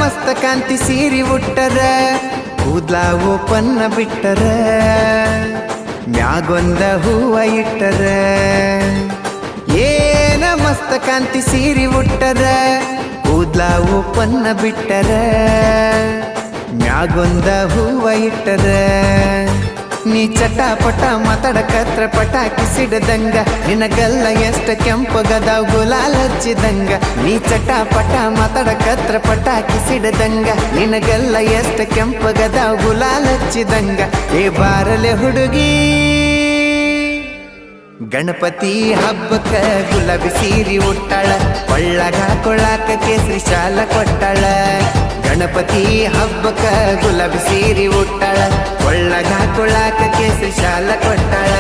ಮಸ್ತ ಕಾಂತಿ ಸೀರಿ ಉಟ್ಟರ ಕೂದ್ಲ ಓಪನ್ನ ಬಿಟ್ಟರ ಮ್ಯಾಗೊಂದ ಹೂವ ಇಟ್ಟರ ಏನ ಮಸ್ತ ಕಾಂತಿ ಸೀರಿ ಉಟ್ಟರ ಕೂದ್ಲ ಓಪನ್ನ ಬಿಟ್ಟರ ಮ್ಯಾಗೊಂದ ಹೂವ ಇಟ್ಟರ ನೀ ಚಟಾಪಟ ಮಾತಾಡಕತ್ರ ಪಟಾಕಿ ಸಿಡದಂಗ ನಿನಗಲ್ಲ ಎಷ್ಟ ಕೆಂಪಗದಾವ್ ಗುಲಾಲ್ ಹಚ್ಚಿದಂಗ ನೀ ಚಟಾಪಟ ಮಾತಾಡಕತ್ರ ಪಟಾಕಿ ಸಿಡದಂಗ ನಿನಗಲ್ಲ ಎಷ್ಟ ಕೆಂಪಗದಾವ್ ಗುಲಾಲ್ ಹಚ್ಚಿದಂಗ ಏ ಬಾರಲೆ ಹುಡುಗಿ ಗಣಪತಿ ಹಬ್ಬಕ್ಕ ಗುಲಾಬಿ ಸೀರಿ ಉಟ್ಟಾಳ ಕೊಳ್ಳಾಗ ಹಾಕೊಳ್ಳಾಕ ಕೇಸರಿ ಶಾಲ ಕೊಟ್ಟಾಳ ಗಣಪತಿ ಹಬ್ಬಕ್ಕ ಗುಲಾಬಿ ಸೀರಿ ಉಟ್ಟಾಳ ಕೊಳ್ಳಾಗ ಹಾಕೊಳ್ಳಾಕ ಕೇಸರಿ ಶಾಲ ಕೊಟ್ಟಾಳ